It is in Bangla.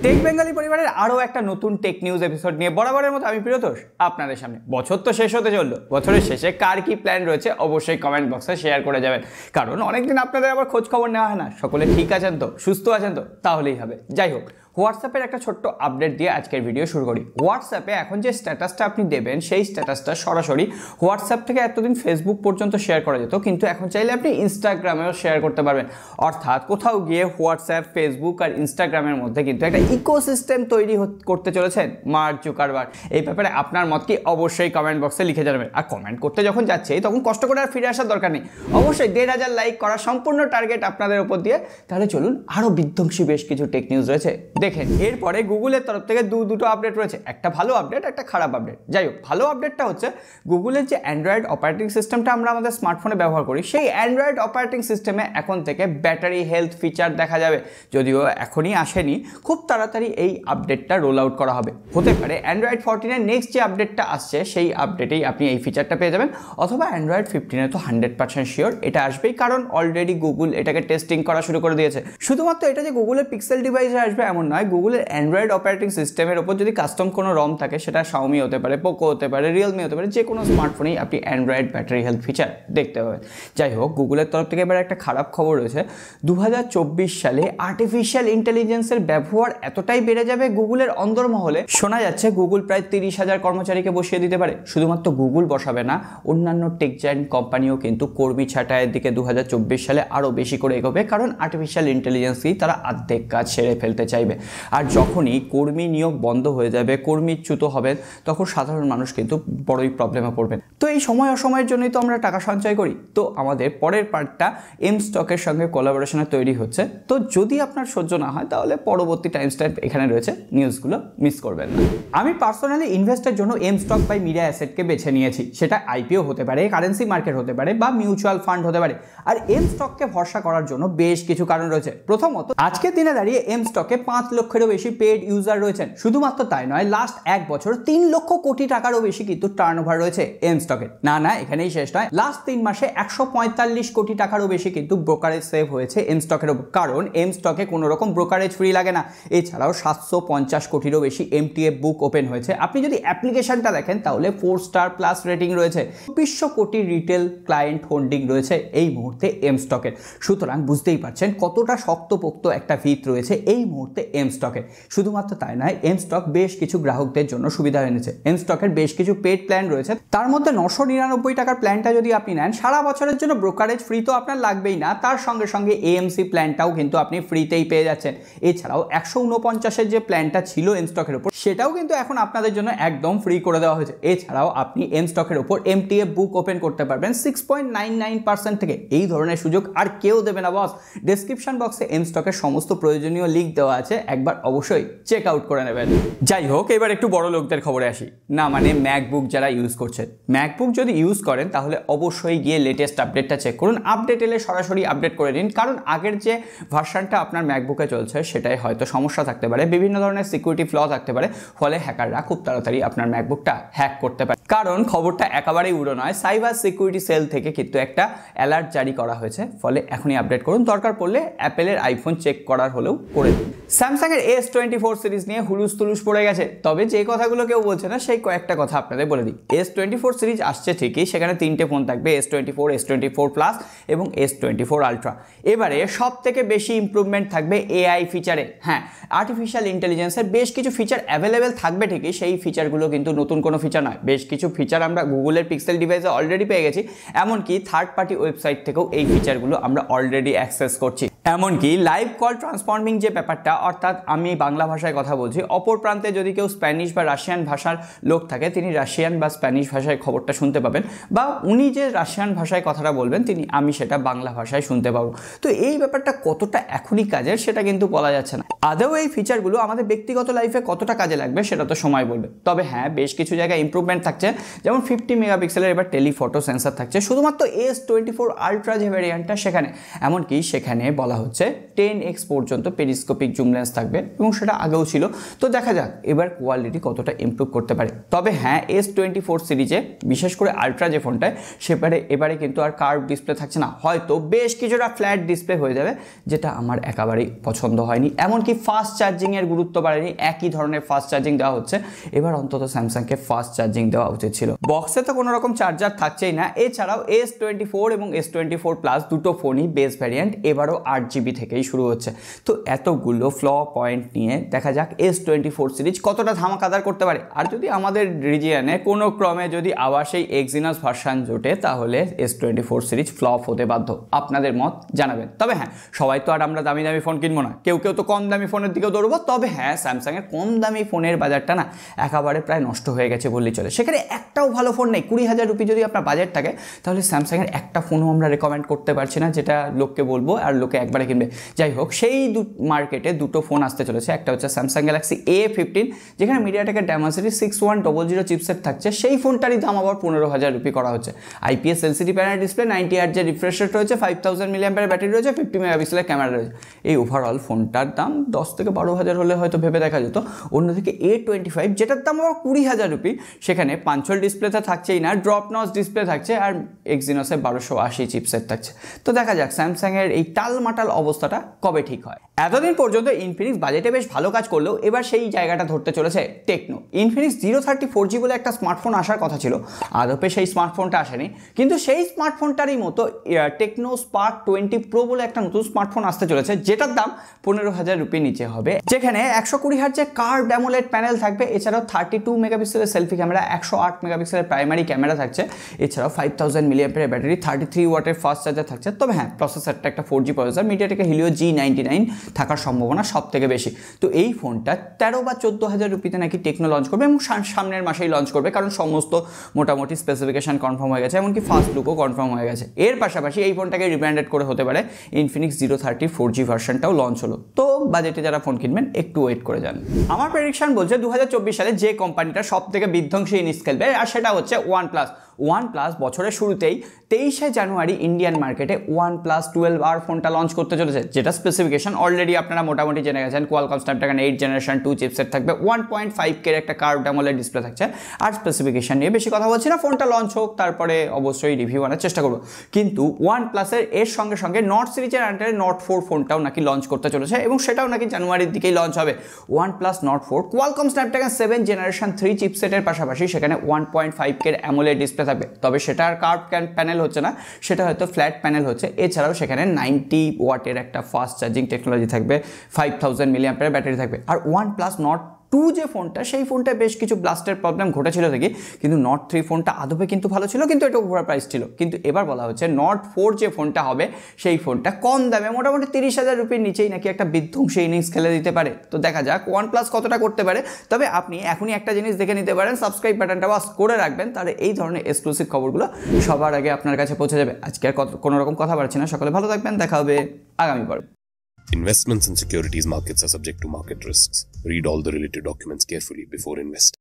টেক বেঙ্গলি পরিবারের আরও একটা নতুন টেক নিউজ এপিসোড নিয়ে বরাবরের মতো আমি প্রিয়তোষ আপনাদের সামনে। বছর তো শেষ হতে চললো, বছরের শেষে কার কি প্ল্যান রয়েছে অবশ্যই কমেন্ট বক্সে শেয়ার করে যাবেন, কারণ অনেকদিন আপনাদের আবার খোঁজ খবর নেওয়া হয় না। সকলে ঠিক আছেন তো, সুস্থ আছেন তো, তাহলেই হবে। যাই হোক, হোয়াটসঅ্যাপের একটা ছোট্ট আপডেট দিয়ে আজকের ভিডিও শুরু করি। হোয়াটসঅ্যাপে এখন যে স্ট্যাটাসটা আপনি দেবেন সেই স্ট্যাটাসটা সরাসরি হোয়াটসঅ্যাপ থেকে এতদিন ফেসবুক পর্যন্ত শেয়ার করা যেত, কিন্তু এখন চাইলে আপনি ইনস্টাগ্রামেও শেয়ার করতে পারবেন। অর্থাৎ কোথাও গিয়ে হোয়াটসঅ্যাপ, ফেসবুক আর ইনস্টাগ্রামের মধ্যে কিন্তু একটা ইকোসিস্টেম তৈরি করতে চলেছেন মার্ক জুকারবার্গ। এই ব্যাপারে আপনার মত কি অবশ্যই কমেন্ট বক্সে লিখে জানাবেন। আর কমেন্ট করতে যখন যাচ্ছে তখন কষ্ট করে আর ফিরে আসার দরকার নেই, অবশ্যই 1,500 লাইক করা সম্পূর্ণ টার্গেট আপনাদের উপর দিয়ে। তাহলে চলুন, আরও বিধ্বংসী বেশ কিছু টেক নিউজ রয়েছে দেখেন। এরপরে গুগলের তরফ থেকে দুটো আপডেট রয়েছে, একটা ভালো আপডেট, একটা খারাপ আপডেট। যাই হোক, ভালো আপডেটটা হচ্ছে গুগলের যে অ্যান্ড্রয়েড অপারেটিং সিস্টেমটা আমরা আমাদের স্মার্টফোনে ব্যবহার করি, সেই অ্যান্ড্রয়েড অপারেটিং সিস্টেমে এখন থেকে ব্যাটারি হেলথ ফিচার দেখা যাবে। যদিও এখনই আসেনি, খুব তাড়াতাড়ি এই আপডেটটা রোল আউট করা হবে। হতে পারে অ্যান্ড্রয়েড 14-এর নেক্সট যে আপডেটটা আসছে সেই আপডেটেই আপনি এই ফিচারটা পেয়ে যাবেন, অথবা অ্যান্ড্রয়েড 15-এ তো 100% শিওর এটা আসবেই, কারণ অলরেডি গুগল এটাকে টেস্টিং করা শুরু করে দিয়েছে। শুধুমাত্র এটা যে গুগলের পিক্সেল ডিভাইসে আসবে এমন নয়, গুগলের অ্যান্ড্রয়েড অপারেটিং সিস্টেমের ওপর যদি কাস্টম কোনো রম থাকে, সেটা শাওমি হতে পারে, পোকো হতে পারে, রিয়েলমি হতে পারে, যে কোনো স্মার্টফোনেই আপনি অ্যান্ড্রয়েড ব্যাটারি হেলথ ফিচার দেখতে পাবেন। যাই হোক, গুগলের তরফ থেকে এবার একটা খারাপ খবর রয়েছে। 2024 সালে আর্টিফিশিয়াল ইন্টেলিজেন্সের ব্যবহার এতটাই বেড়ে যাবে গুগলের অন্দরমহলে, শোনা যাচ্ছে গুগল প্রায় 30,000 কর্মচারীকে বসিয়ে দিতে পারে। শুধুমাত্র গুগল বসাবে না, অন্যান্য টেক জায়ান্ট কোম্পানিও কিন্তু কর্মী ছাঁটাইয়ের দিকে 2024 সালে আরও বেশি করে এগোবে, কারণ আর্টিফিশিয়াল ইন্টেলিজেন্সই তারা অর্ধেক কাজ সেরে ফেলতে চাইবে। আর যখনই কর্মী নিয়োগ বন্ধ হয়ে যাবে, কর্মীচ্যুত হবেন, তখন সাধারণ মানুষ কিন্তু বড়ই প্রবলেমে পড়বেন। তো এই সময় অসময়ের জন্যই তো আমরা টাকা সঞ্চয় করি। তো আমাদের পরের পার্টটা এম স্টকের সঙ্গে কোলাবোরেশনে তৈরি হচ্ছে। তো যদি আপনার সহ্য না হয় তাহলে পরবর্তী টাইম স্ট্যাম্প এখানে রয়েছে, নিউজগুলো মিস করবেন না। আমি পার্সোনালি ইনভেস্টের জন্য এম স্টক বাই মিডিয়া অ্যাসেটকে বেছে নিয়েছি। সেটা আইপিও হতে পারে, কারেন্সি মার্কেট হতে পারে, বা মিউচুয়াল ফান্ড হতে পারে। আর এম স্টককে ভরসা করার জন্য বেশ কিছু কারণ রয়েছে। প্রথমত, আজকের দিনে দাঁড়িয়ে এম স্টকে 5 লক্ষেরও বেশি পেড ইউজার রয়েছেন। শুধুমাত্র তাই নয়, লাস্ট 1 বছর 3 লক্ষ কোটি টাকারও বেশি কিন্তু টার্নওভার রয়েছে এম স্টকের। না, এখানেই শেষ নয়, লাস্ট 3 মাসে 145 কোটি টাকারও বেশি কিন্তু ব্রোকারেজ সেভ হয়েছে এম স্টকের উপর, কারণ এম স্টকে কোনো রকম ব্রোকারেজ ফ্রি লাগে না। এছাড়াও 750 কোটিরও বেশি এমটিএফ বুক ওপেন হয়েছে। আপনি যদি অ্যাপ্লিকেশনটা দেখেন তাহলে 4 স্টার প্লাস রেটিং রয়েছে। 200 কোটি রিটেল ক্লায়েন্ট হোল্ডিং রয়েছে এই মুহূর্তে এম স্টকের। সুতরাং বুঝতেই পারছেন কতটা শক্তপোক্ত একটা ভিত রয়েছে এই মুহূর্তে এম স্টকের। শুধুমাত্র তাই নয়, এম স্টক বেশ কিছু গ্রাহকদের জন্য সুবিধা এনেছে। এম স্টকের বেশ কিছু পেড প্ল্যান রয়েছে, তার মধ্যে 999 টাকার প্ল্যানটা যদি আপনি নেন, সারা বছরের জন্য ব্রোকারেজ ফ্রি তো আপনার লাগবেই না, তার সঙ্গে সঙ্গে এএমসি প্ল্যানটাও কিন্তু আপনি ফ্রিতেই পেয়ে যাচ্ছেন। এছাড়াও 149-এর যে প্ল্যানটা ছিল এম স্টকের উপর, সেটাও কিন্তু এখন আপনাদের জন্য একদম ফ্রি করে দেওয়া হয়েছে। এছাড়াও আপনি এম স্টকের উপর এমটিএফ বুক ওপেন করতে পারবেন 6.99% থেকে। এই ধরনের সুযোগ আর কেউ দেবে না বস। ডেসক্রিপশন বক্সে এম স্টকের সমস্ত প্রয়োজনীয় লিঙ্ক দেওয়া আছে, একবার অবশ্যই চেক আউট করে নেবেন। যাই হোক, এবার একটু বড় লোকদের খবরে আসি। না মানে ম্যাকবুক যারা ইউজ করছেন, ম্যাকবুক যদি ইউজ করেন তাহলে অবশ্যই গিয়ে লেটেস্ট আপডেটটা চেক করুন। আপডেট এলে সরাসরি আপডেট করে নিন, কারণ আগের যে ভার্সানটা আপনার ম্যাকবুকে চলছে সেটাই হয়তো সমস্যা থাকতে পারে, বিভিন্ন ধরনের সিকিউরিটি ফ্ল থাকতে পারে, ফলে হ্যাকাররা খুব তাড়াতাড়ি আপনার ম্যাকবুকটা হ্যাক করতে পারে। কারণ খবরটা একেবারেই উড়ো নয়, সাইবার সিকিউরিটি সেল থেকে কিন্তু একটা অ্যালার্ট জারি করা হয়েছে, ফলে এখনই আপডেট করুন। দরকার পড়লে অ্যাপেলের আইফোন চেক করার হলেও করে দিন। স্যামসাংয়ের S24 সিরিজ নিয়ে হুলুস তুলুস পড়ে গেছে, তবে যে কথাগুলো কেউ বলছে না সেই কয়েকটা কথা আপনাদের বলে দিই। S24 সিরিজ আসছে ঠিকই, সেখানে 3টে ফোন থাকবে, S24, S24 প্লাস এবং S24 আলট্রা। এবারে সব থেকে বেশি ইমপ্রুভমেন্ট থাকবে এআই ফিচারে। হ্যাঁ, আর্টিফিশিয়াল ইন্টেলিজেন্সের বেশ কিছু ফিচার অ্যাভেলেবেল থাকবে ঠিকই, সেই ফিচারগুলো কিন্তু নতুন কোনো ফিচার নয়। বেশ কিছু ফিচার আমরা গুগলের পিক্সেল ডিভাইসে অলরেডি পেয়ে গেছি, এমনকি থার্ড পার্টি ওয়েবসাইট থেকেও এই ফিচারগুলো আমরা অলরেডি অ্যাক্সেস করছি। এমনকি লাইভ কল ট্রান্সফর্মিং যে ব্যাপারটা, অর্থাৎ আমি বাংলা ভাষায় কথা বলছি, অপর প্রান্তে যদি কেউ স্প্যানিশ বা রাশিয়ান ভাষার লোক থাকে, তিনি রাশিয়ান বা স্প্যানিশ ভাষায় খবরটা শুনতে পাবেন, বা উনি যে রাশিয়ান ভাষায় কথাটা বলবেন আমি সেটা বাংলা ভাষায় শুনতে পাবো। তো এই ব্যাপারটা কতটা এখনই কাজের সেটা কিন্তু বলা যাচ্ছে না। আদৌ এই ফিচারগুলো আমাদের ব্যক্তিগত লাইফে কতটা কাজে লাগবে সেটা তো সময় বলবে। তবে হ্যাঁ, বেশ কিছু জায়গায় ইমপ্রুভমেন্ট থাকছে, যেমন 50 মেগাপিক্সেলের এবার টেলিফটো সেন্সার থাকছে শুধুমাত্র S24 আলট্রা যে ভ্যারিয়েন্টটা সেখানে। এমনকি সেখানে বলা বলা হচ্ছে 10x পর্যন্ত পেরিস্কোপিক জুম লেন্স থাকবে এবং সেটা আগেও ছিল। তো দেখা যাক এবার কোয়ালিটি কতটা ইমপ্রুভ করতে পারে। তবে হ্যাঁ, S24 সিরিজে বিশেষ করে আলট্রা যে ফোনটায় এবারে কিন্তু আর কার্ভ ডিসপ্লে থাকছে না, হয়তো বেশ কিছুটা ফ্ল্যাট ডিসপ্লে হয়ে যাবে, যেটা আমার একেবারেই পছন্দ হয়নি। এমনকি ফাস্ট চার্জিংয়ের গুরুত্ব বাড়েনি, একই ধরনের ফাস্ট চার্জিং দেওয়া হচ্ছে। এবার অন্তত স্যামসাংকে ফাস্ট চার্জিং দেওয়া উচিত ছিল। বক্সে তো কোনো রকম চার্জার থাকছেই না। এছাড়াও S24 এবং S24 প্লাস দুটো ফোনই বেস ভ্যারিয়েন্ট এবারও 8GB থেকেই শুরু হচ্ছে। তো এতগুলো পয়েন্ট নিয়ে দেখা যাক S24 সিরিজ কতটা ধামাকাদার করতে পারে। আর যদি আমাদের রিজিয়নে কোনো ক্রমে যদি আবার সেই এক্সিনোস ভার্সন জোটে, তাহলে S24 সিরিজ ফ্লপ হতে বাধ্য। আপনাদের মত জানাবেন। তবে হ্যাঁ, সবাই তো আর আমরা দামি দামি ফোন কিনবো না, কেউ কেউ তো কম দামি ফোনের দিকেও দৌড়বো। তবে হ্যাঁ, স্যামসাংয়ের কম দামি ফোনের বাজারটা না একেবারে প্রায় নষ্ট হয়ে গেছে বললেই চলে। সেখানে একটাও ভালো ফোন নেই। 20,000 রুপি যদি আপনার বাজেট থাকে, তাহলে স্যামসাংয়ের একটা ফোনও আমরা রেকমেন্ড করতে পারছি না, যেটা লোককে বলবো আর লোকে একবারে কিনবে। যাই হোক, সেই মার্কেটে দুটো ফোন আসতে চলেছে। একটা হচ্ছে স্যামসাং গ্যালাক্সি A15, যেখানে মিডিয়াটেকের Dimensity 6100 চিপসেট থাকছে। সেই ফোনটারই দাম আবার 15,000 রুপি করা হচ্ছে। IPS LCD panel display, 90 Hz refresh rate রয়েছে, 5000 mAh ব্যাটারি রয়েছে, 50 মেগাপিক্সেলের ক্যামেরা রয়েছে। এই ওভারঅল ফোনটার দাম 10 থেকে 12,000 হলে হয়তো ভেবে দেখা যেত। অন্যদিকে A25, যেটার দাম আবার 20,000 রুপি, সেখানে পাঞ্চল ডিসপ্লেতে থাকছেই না, ড্রপ নচ ডিসপ্লে থাকছে, আর এক্সিনোসের 1280 চিপসেট থাকছে। তো দেখা যাক স্যামসাংয়ের এই টালমাটাল অবস্থাটা কবে ঠিক হয়। এতদিন পর্যন্ত ইনফিনিক্স বাজেটে বেশ ভালো কাজ করলেও এবার সেই জায়গাটা ধরতে চলেছে টেকনো। ইনফিনিক্স 030 4G বলে একটা স্মার্টফোন আসার কথা ছিল, আদপে সেই স্মার্টফোনটা আসেনি। কিন্তু সেই স্মার্টফোনটারই মতো টেকনো স্পার্ক 20 প্রো বলে একটা নতুন স্মার্টফোন আসতে চলেছে, যেটার দাম 15,000 রুপি নিচে হবে, যেখানে 120 হার্জের কার্ভড অ্যামোলেড প্যানেল থাকবে। এছাড়াও 32 মেগাপিক্সেলের সেলফি ক্যামেরা, 108 মেগাপিক্সেলের প্রাইমারি ক্যামেরা থাকছে। এছাড়াও 5000 mAh ব্যাটারি, 33 ওয়াটের ফাস্ট চার্জার থাকছে। তবে হ্যাঁ, প্রসেসরটা একটা 4G প্রসেসর, মিডিয়াটেকের হিলিও G99 থাকার সম্ভাবনা সব থেকে বেশি। তো এই ফোনটা 13 বা 14,000 রুপিতে নাকি টেকনো লঞ্চ করবে এবং সামনের মাসেই লঞ্চ করবে, কারণ সমস্ত মোটামুটি স্পেসিফিকেশন কনফার্ম হয়ে গেছে, এমনকি ফাস্ট লুকও কনফার্ম হয়ে গেছে। এর পাশাপাশি এই ফোনটাকে রিব্র্যান্ডেড করে হতে পারে ইনফিনিক্স 030 4G ভার্সনটাও লঞ্চ হলো। তো বাজেটে যারা ফোন কিনবেন একটু ওয়েট করে যান। আমার প্রেডিকশন বলছে 2024 সালে যে কোম্পানিটা সব থেকে বিধ্বংসী জিনিস খেলবে, আর সেটা হচ্ছে OnePlus বছরের শুরুতেই 23শে জানুয়ারি ইন্ডিয়ান মার্কেটে OnePlus 12R ফোনটা লঞ্চ করতে চলেছে, যেটা স্পেসিফিকেশন অলরেডি আপনারা মোটামুটি জেনে গেছেন। কোয়ালকম স্ন্যাপড্রাগন 8 জেনারেশন 2 চিপসেট থাকবে, 1.5K একটা কার্ভড অ্যামোলেড ডিসপ্লে থাকছে। আর স্পেসিফিকেশন নিয়ে বেশি কথা বলছি না, ফোনটা লঞ্চ হোক, তারপরে অবশ্যই রিভিউ আনার চেষ্টা করবো। কিন্তু OnePlus-এর এর সঙ্গে সঙ্গে নট সিরিজের আন্ডারে Nord 4 ফোনটাও নাকি লঞ্চ করতে চলেছে এবং সেটাও নাকি জানুয়ারির দিকেই লঞ্চ হবে। OnePlus Nord 4 Qualcomm Snapdragon 7 generation 3 চিপসেটের পাশাপাশি সেখানে 1.5K অ্যামোলেড ডিসপ্লে থাকবে। তবে সেটা আর কার্ভ প্যানেল হচ্ছে না, সেটা হয়তো ফ্ল্যাট প্যানেল হচ্ছে। এছাড়াও সেখানে 90 ওয়াটের একটা ফাস্ট চার্জিং টেকনোলজি থাকবে, 5000 mAh ব্যাটারি থাকবে। আর OnePlus Nord 2 যে ফোনটা, সেই ফোনটা বেশ কিছু ব্লাস্টের প্রবলেম ঘটেছিল দেখি, কিন্তু Nord 3 ফোনটা আদপে কিন্তু ভালো ছিল, কিন্তু এটা ওভার প্রাইস ছিল। কিন্তু এবার বলা হচ্ছে Nord 4 যে ফোনটা হবে, সেই ফোনটা কম দামে মোটামুটি 30,000 রুপির নিচেই নাকি একটা বিধ্বংসী ইনিংস খেলে দিতে পারে। তো দেখা যাক OnePlus কতটা করতে পারে। তবে আপনি এখনই একটা জিনিস দেখে নিতে পারেন, সাবস্ক্রাইব বাটনটা বাস করে রাখবেন, তাহলে এই ধরনের এক্সক্লুসিভ খবরগুলো সবার আগে আপনার কাছে পৌঁছে যাবে। আজকে আর কোনো রকম কথা বাড়ছি না, সকলে ভালো থাকবেন, দেখা হবে আগামী পর্বে। Investments in securities markets are subject to market risks. Read all the related documents carefully before investing.